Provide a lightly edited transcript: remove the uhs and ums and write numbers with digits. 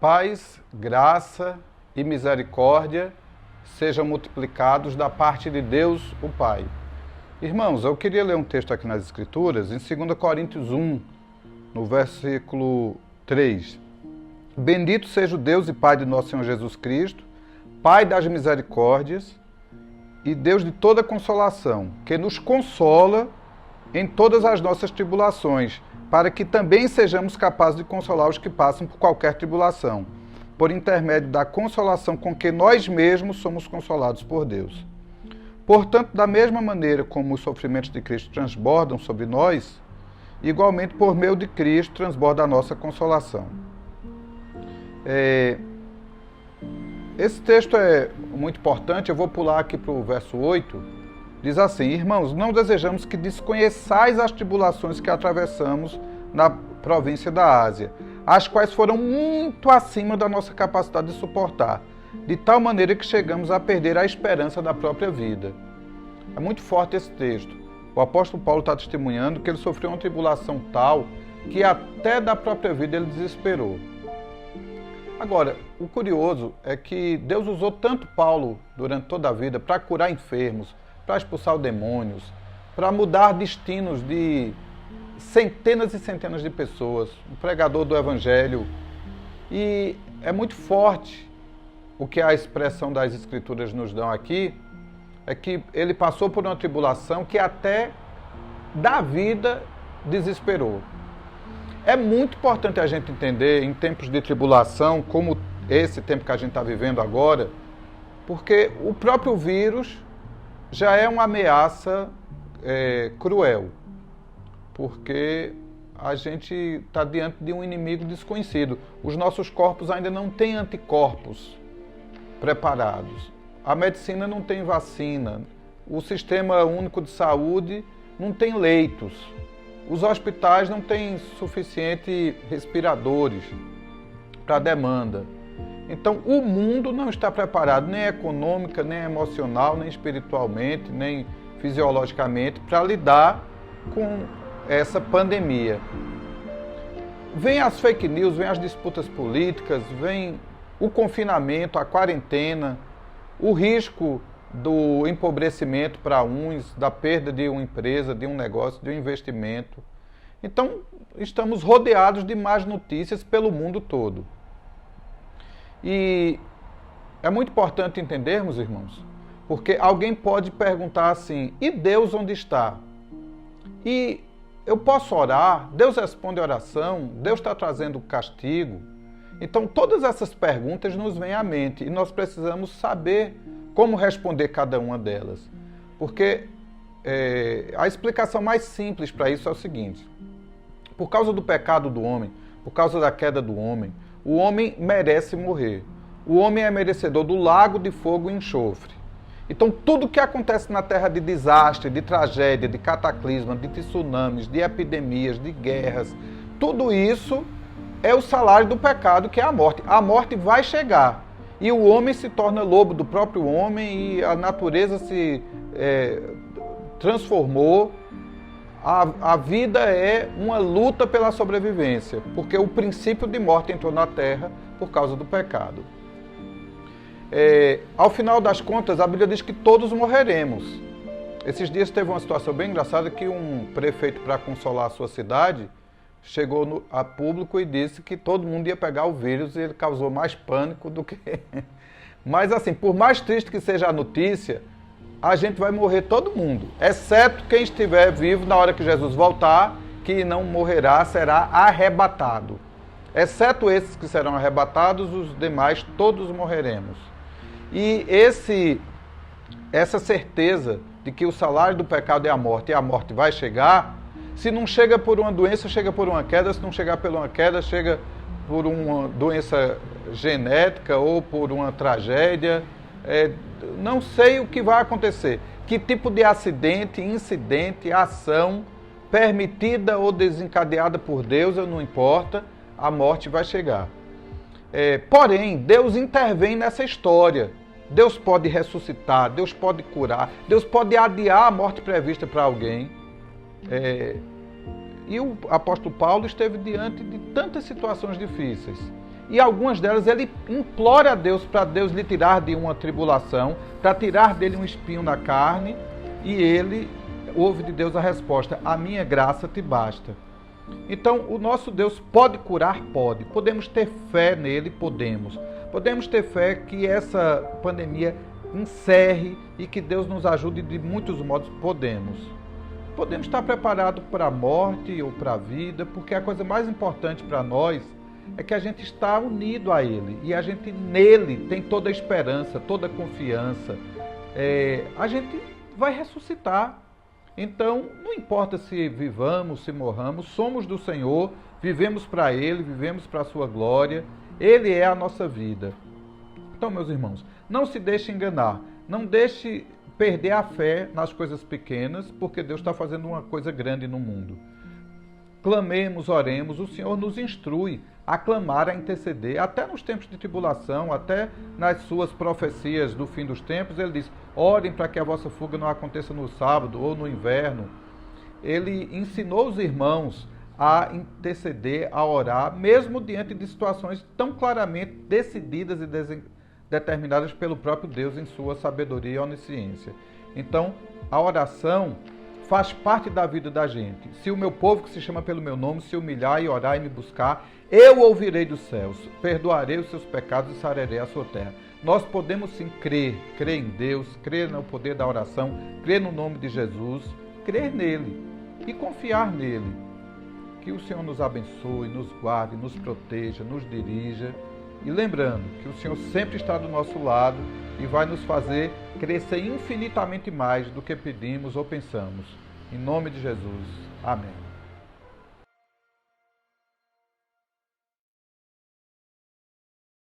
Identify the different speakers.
Speaker 1: Paz, graça e misericórdia sejam multiplicados da parte de Deus, o Pai. Irmãos, eu queria ler um texto aqui nas Escrituras, em 2 Coríntios 1, no versículo 3. Bendito seja o Deus e Pai de nosso Senhor Jesus Cristo, Pai das misericórdias e Deus de toda consolação, que nos consola em todas as nossas tribulações, para que também sejamos capazes de consolar os que passam por qualquer tribulação, por intermédio da consolação com que nós mesmos somos consolados por Deus. Portanto, da mesma maneira como os sofrimentos de Cristo transbordam sobre nós, igualmente por meio de Cristo transborda a nossa consolação. Esse texto é muito importante, eu vou pular aqui para o verso 8. Diz assim: irmãos, não desejamos que desconheçais as tribulações que atravessamos na província da Ásia, as quais foram muito acima da nossa capacidade de suportar, de tal maneira que chegamos a perder a esperança da própria vida. É muito forte esse texto. O apóstolo Paulo está testemunhando que ele sofreu uma tribulação tal que até da própria vida ele desesperou. Agora, o curioso é que Deus usou tanto Paulo durante toda a vida para curar enfermos, para expulsar os demônios, para mudar destinos de centenas e centenas de pessoas, um pregador do Evangelho. E é muito forte o que a expressão das Escrituras nos dão aqui, é que ele passou por uma tribulação que até da vida desesperou. É muito importante a gente entender, em tempos de tribulação, como esse tempo que a gente está vivendo agora, porque o próprio vírus já é uma ameaça cruel, porque a gente está diante de um inimigo desconhecido. Os nossos corpos ainda não têm anticorpos preparados. A medicina não tem vacina. O Sistema Único de Saúde não tem leitos. Os hospitais não têm suficientes respiradores para a demanda. Então, o mundo não está preparado, nem econômica, nem emocional, nem espiritualmente, nem fisiologicamente, para lidar com essa pandemia. Vem as fake news, vem as disputas políticas, vem o confinamento, a quarentena, o risco do empobrecimento para uns, da perda de uma empresa, de um negócio, de um investimento. Então, estamos rodeados de más notícias pelo mundo todo. E é muito importante entendermos, irmãos, porque alguém pode perguntar assim: e Deus onde está? E eu posso orar? Deus responde a oração? Deus está trazendo castigo? Então, todas essas perguntas nos vêm à mente e nós precisamos saber como responder cada uma delas. Porque a explicação mais simples para isso é o seguinte: por causa do pecado do homem, por causa da queda do homem, o homem merece morrer. O homem é merecedor do lago de fogo e enxofre. Então, tudo que acontece na terra de desastre, de tragédia, de cataclisma, de tsunamis, de epidemias, de guerras, tudo isso é o salário do pecado, que é a morte. A morte vai chegar. E o homem se torna lobo do próprio homem e a natureza se transformou. A vida é uma luta pela sobrevivência, porque o princípio de morte entrou na terra por causa do pecado. Ao final das contas, a Bíblia diz que todos morreremos. Esses dias teve uma situação bem engraçada que um prefeito, para consolar a sua cidade, chegou a público e disse que todo mundo ia pegar o vírus e ele causou mais pânico do que... Mas assim, por mais triste que seja a notícia, a gente vai morrer todo mundo, exceto quem estiver vivo na hora que Jesus voltar, que não morrerá, será arrebatado. Exceto esses que serão arrebatados, os demais todos morreremos. E essa certeza de que o salário do pecado é a morte e a morte vai chegar, se não chega por uma doença, chega por uma queda, se não chegar por uma queda, chega por uma doença genética ou por uma tragédia. Não sei o que vai acontecer. Que tipo de acidente, incidente, ação, permitida ou desencadeada por Deus, não importa, a morte vai chegar. Porém, Deus intervém nessa história. Deus pode ressuscitar, Deus pode curar, Deus pode adiar a morte prevista para alguém. E o apóstolo Paulo esteve diante de tantas situações difíceis. e algumas delas ele implora a Deus para Deus lhe tirar de uma tribulação, para tirar dele um espinho na carne, e ele ouve de Deus a resposta: a minha graça te basta. Então, o nosso Deus pode curar? Pode. Podemos ter fé nele? Podemos. Podemos ter fé que essa pandemia encerre e que Deus nos ajude de muitos modos? Podemos. Podemos estar preparados para a morte ou para a vida, porque a coisa mais importante para nós é que a gente está unido a Ele, e a gente nele tem toda a esperança, toda a confiança. A gente vai ressuscitar. Então, não importa se vivamos, se morramos, somos do Senhor, vivemos para Ele, vivemos para a sua glória, Ele é a nossa vida. Então, meus irmãos, não se deixe enganar, não deixe perder a fé nas coisas pequenas, porque Deus está fazendo uma coisa grande no mundo. Clamemos, oremos, o Senhor nos instrui a clamar, a interceder, até nos tempos de tribulação, até nas suas profecias do fim dos tempos, ele diz: orem para que a vossa fuga não aconteça no sábado ou no inverno. Ele ensinou os irmãos a interceder, a orar, mesmo diante de situações tão claramente decididas e determinadas pelo próprio Deus em sua sabedoria e onisciência. Então, a oração faz parte da vida da gente. Se o meu povo, que se chama pelo meu nome, se humilhar e orar e me buscar, eu ouvirei dos céus, perdoarei os seus pecados e sararei a sua terra. Nós podemos sim crer em Deus, crer no poder da oração, crer no nome de Jesus, crer nele e confiar nele. Que o Senhor nos abençoe, nos guarde, nos proteja, nos dirija. E lembrando que o Senhor sempre está do nosso lado e vai nos fazer crescer infinitamente mais do que pedimos ou pensamos. Em nome de Jesus. Amém.